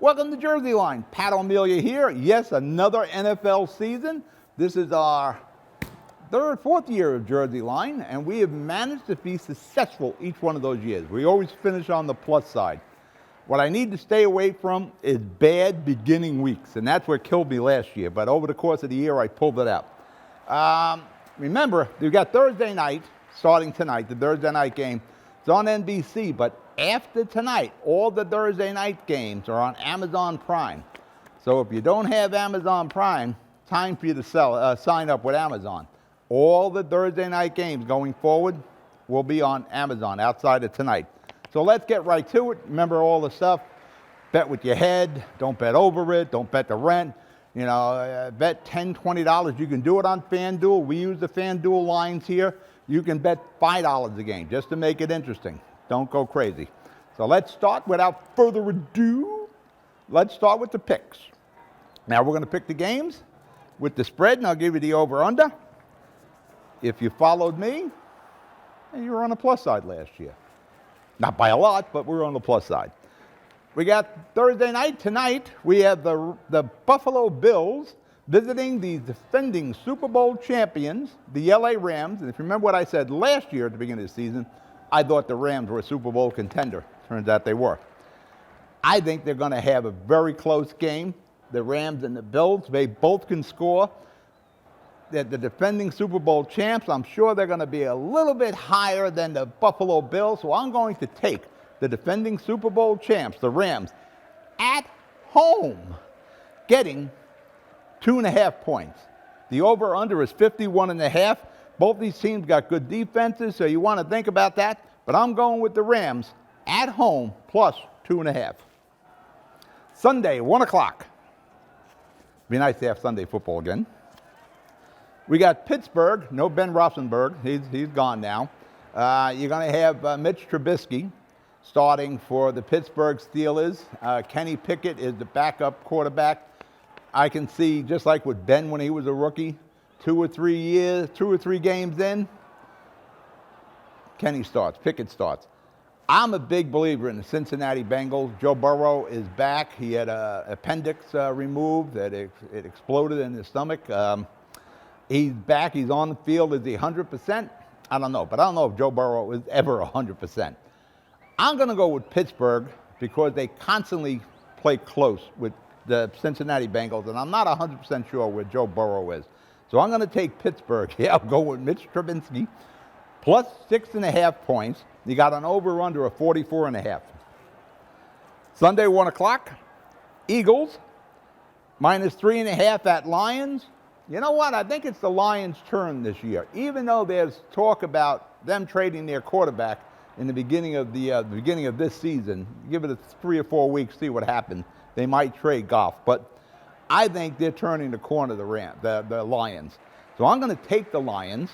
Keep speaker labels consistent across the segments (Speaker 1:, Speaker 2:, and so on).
Speaker 1: Welcome to Jersey Line. Pat O'Melia here. Yes, another NFL season. This is our fourth year of Jersey Line, and we have managed to be successful each one of those years. We always finish on the plus side. What I need to stay away from is bad beginning weeks, and that's what killed me last year. But over the course of the year, I pulled it out. Remember, we've got Thursday night, starting tonight, the Thursday night game. It's on NBC, but after tonight, all the Thursday night games are on Amazon Prime. So if you don't have Amazon Prime, time for you to sign up with Amazon. All the Thursday night games going forward will be on Amazon outside of tonight. So let's get right to it. Remember all the stuff. Bet with your head. Don't bet over it. Don't bet the rent. Bet $10, $20. You can do it on FanDuel. We use the FanDuel lines here. You can bet $5 a game just to make it interesting. Don't go crazy. So let's start without further ado. Let's start with the picks. Now we're going to pick the games with the spread, and I'll give you the over-under. If you followed me, you were on the plus side last year. Not by a lot, but we're on the plus side. We got Thursday night. Tonight, we have the Buffalo Bills visiting the defending Super Bowl champions, the LA Rams. And if you remember what I said last year at the beginning of the season, I thought the Rams were a Super Bowl contender. Turns out they were. I think they're going to have a very close game. The Rams and the Bills, they both can score. They're the defending Super Bowl champs. I'm sure they're going to be a little bit higher than the Buffalo Bills. So I'm going to take the defending Super Bowl champs, the Rams, at home, getting 2.5 points. The over-under is 51.5. Both these teams got good defenses, so you want to think about that. But I'm going with the Rams at home plus 2.5. Sunday, 1 o'clock. Be nice to have Sunday football again. We got Pittsburgh. No Ben Roethlisberger. He's gone now. You're going to have Mitch Trubisky starting for the Pittsburgh Steelers. Kenny Pickett is the backup quarterback. I can see, just like with Ben when he was a rookie, 2 or 3 games in, Pickett starts. I'm a big believer in the Cincinnati Bengals. Joe Burrow is back. He had an appendix removed. It exploded in his stomach. He's back. He's on the field. Is he 100%? I don't know. But I don't know if Joe Burrow is ever 100%. I'm going to go with Pittsburgh because they constantly play close with the Cincinnati Bengals, and I'm not 100% sure where Joe Burrow is. So I'm going to take Pittsburgh. Yeah, I'll go with Mitch Trubisky, plus 6.5 points. You got an over-under of 44.5. Sunday, 1 o'clock, Eagles, minus 3.5 at Lions. You know what? I think it's the Lions' turn this year. Even though there's talk about them trading their quarterback in the beginning of this season, give it 3 or 4 weeks, see what happens. They might trade Goff, but I think they're turning the corner, the Lions. So I'm going to take the Lions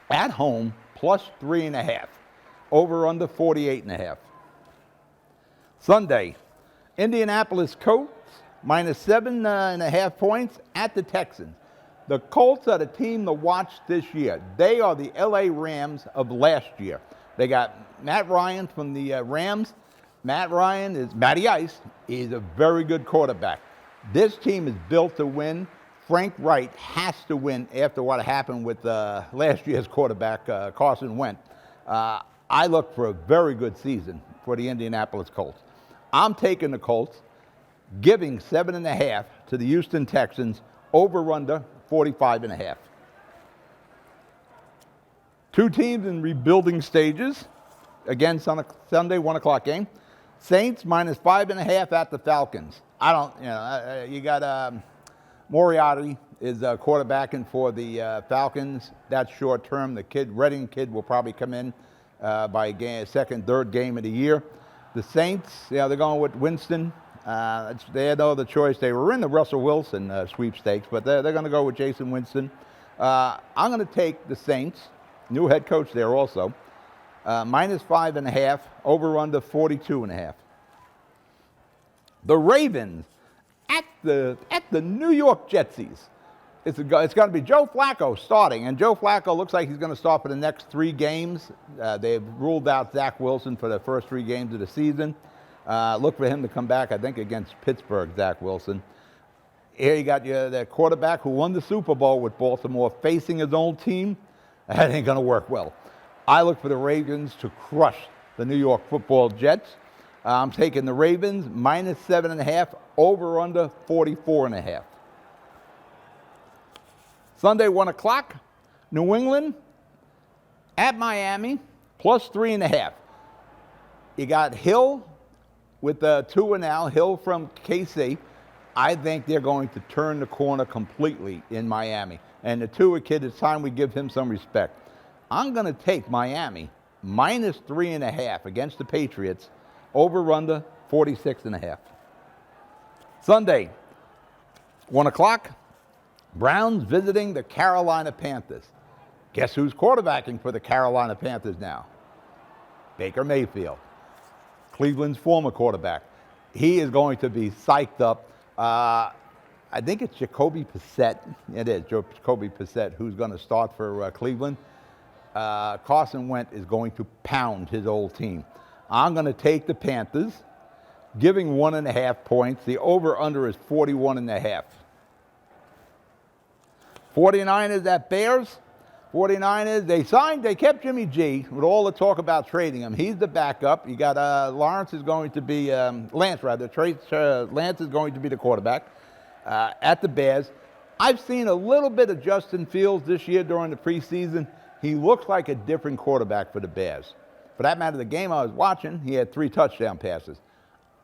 Speaker 1: at home plus 3.5, over under 48.5. Sunday, Indianapolis Colts minus 7.5 points at the Texans. The Colts are the team to watch this year. They are the LA Rams of last year. They got Matt Ryan from the Rams. Matty Ice is a very good quarterback. This team is built to win. Frank Wright has to win after what happened with last year's quarterback, Carson Wentz. I look for a very good season for the Indianapolis Colts. I'm taking the Colts, giving 7.5 to the Houston Texans, over-under 45.5. Two teams in rebuilding stages. Again, Sunday, 1 o'clock game. Saints minus 5.5 at the Falcons. You got Moriarty is quarterbacking for the Falcons. That's short term. The Redding kid will probably come in by second, third game of the year. The Saints, they're going with Winston. They had no other choice. They were in the Russell Wilson sweepstakes, but they're going to go with Jason Winston. I'm going to take the Saints, new head coach there also, minus 5.5, over under 42.5. The Ravens at the New York Jetsies. It's going to be Joe Flacco starting, and Joe Flacco looks like he's going to start for the next 3 games. They've ruled out Zach Wilson for the first 3 games of the season. Look for him to come back, I think, against Pittsburgh, Zach Wilson. Here you got the quarterback who won the Super Bowl with Baltimore facing his own team. That ain't going to work well. I look for the Ravens to crush the New York Football Jets. I'm taking the Ravens -7.5, over under 44.5. Sunday, 1 o'clock, New England at Miami, +3.5. You got Hill with Tua now, Hill from KC. I think they're going to turn the corner completely in Miami. And the Tua kid, it's time we give him some respect. I'm going to take Miami -3.5 against the Patriots, over under 46.5. Sunday, 1 o'clock, Browns visiting the Carolina Panthers. Guess who's quarterbacking for the Carolina Panthers now? Baker Mayfield, Cleveland's former quarterback. He is going to be psyched up. I think it's Jacoby Brissett. It is Jacoby Brissett who's going to start for Cleveland. Carson Wentz is going to pound his old team. I'm going to take the Panthers, giving 1.5 points. The over-under is 41.5. 49ers at Bears. 49ers, they kept Jimmy G with all the talk about trading him. He's the backup. You got Lance is going to be the quarterback at the Bears. I've seen a little bit of Justin Fields this year during the preseason. He looks like a different quarterback for the Bears. For that matter, the game I was watching, he had 3 touchdown passes.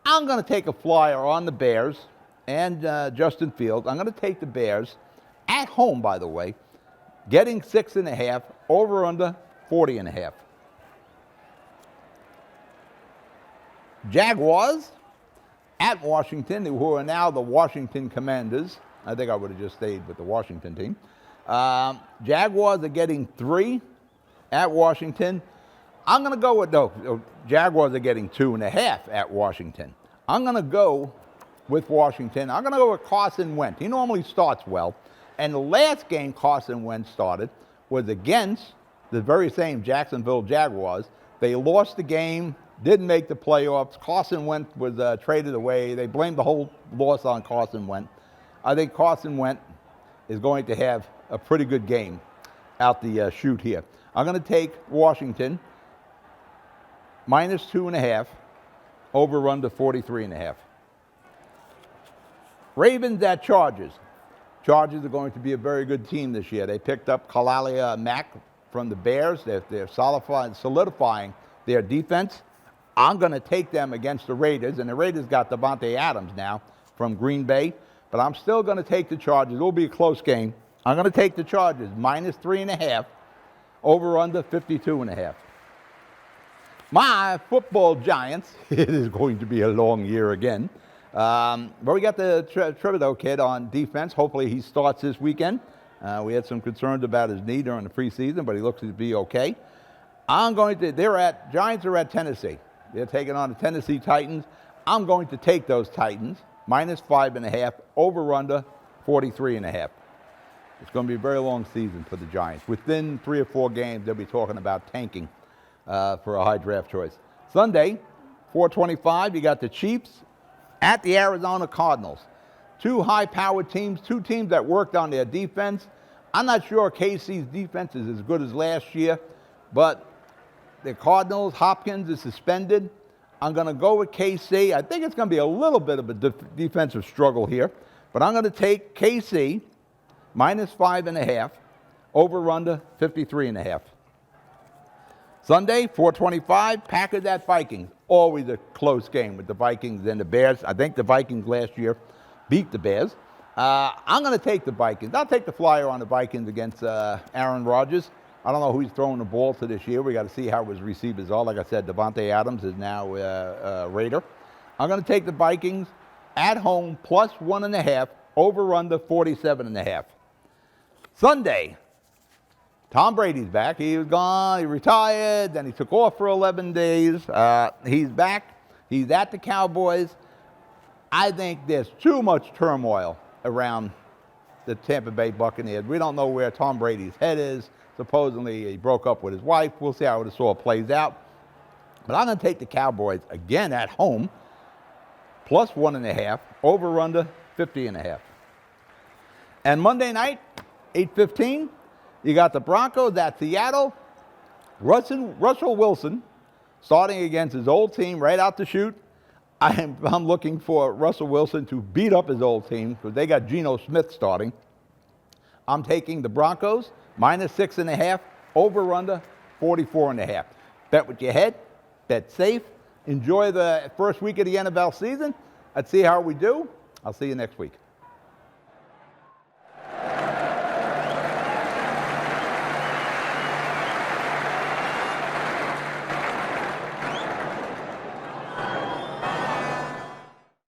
Speaker 1: I'm going to take a flyer on the Bears and Justin Fields. I'm going to take the Bears at home, by the way, getting 6.5, over under 40.5. Jaguars at Washington, who are now the Washington Commanders. I think I would have just stayed with the Washington team. Jaguars are getting 3 at Washington. I'm going to go with, Jaguars are getting 2.5 at Washington. I'm going to go with Washington. I'm going to go with Carson Wentz. He normally starts well. And the last game Carson Wentz started was against the very same Jacksonville Jaguars. They lost the game, didn't make the playoffs. Carson Wentz was traded away. They blamed the whole loss on Carson Wentz. I think Carson Wentz is going to have a pretty good game out the chute here. I'm going to take Washington -2.5, over under 43.5. Ravens at Chargers. Chargers are going to be a very good team this year. They picked up Khalil Mack from the Bears. They're solidifying their defense. I'm going to take them against the Raiders, and the Raiders got Davante Adams now from Green Bay. But I'm still going to take the Chargers. It will be a close game. I'm going to take the Chargers -3.5, over under 52.5. My football Giants, it is going to be a long year again. But we got the Thibodeau kid on defense. Hopefully he starts this weekend. We had some concerns about his knee during the preseason, but he looks to be okay. Giants are at Tennessee. They're taking on the Tennessee Titans. I'm going to take those Titans, -5.5, over under 43.5. It's going to be a very long season for the Giants. Within 3 or 4 games, they'll be talking about tanking for a high draft choice. Sunday, 4:25, you got the Chiefs at the Arizona Cardinals. 2 high-powered teams, 2 teams that worked on their defense. I'm not sure KC's defense is as good as last year, but the Cardinals, Hopkins is suspended. I'm going to go with KC. I think it's going to be a little bit of a defensive struggle here, but I'm going to take KC -5.5, over under 53.5. Sunday, 4:25, Packers at Vikings. Always a close game with the Vikings and the Bears. I think the Vikings last year beat the Bears. I'm going to take the Vikings. I'll take the flyer on the Vikings against Aaron Rodgers. I don't know who he's throwing the ball to this year. We got to see how his receivers are. Like I said, Davante Adams is now a Raider. I'm going to take the Vikings at home, +1.5, over under 47.5. Sunday, Tom Brady's back. He was gone. He retired. Then he took off for 11 days. He's back. He's at the Cowboys. I think there's too much turmoil around the Tampa Bay Buccaneers. We don't know where Tom Brady's head is. Supposedly he broke up with his wife. We'll see how this all plays out. But I'm going to take the Cowboys again at home, plus 1.5, over-under 50.5. And Monday night, 8:15, you got the Broncos at Seattle. Russell Wilson starting against his old team right out the chute. I'm looking for Russell Wilson to beat up his old team because they got Geno Smith starting. I'm taking the Broncos, minus 6.5, over-under 44.5. Bet with your head, bet safe. Enjoy the first week of the NFL season. Let's see how we do. I'll see you next week.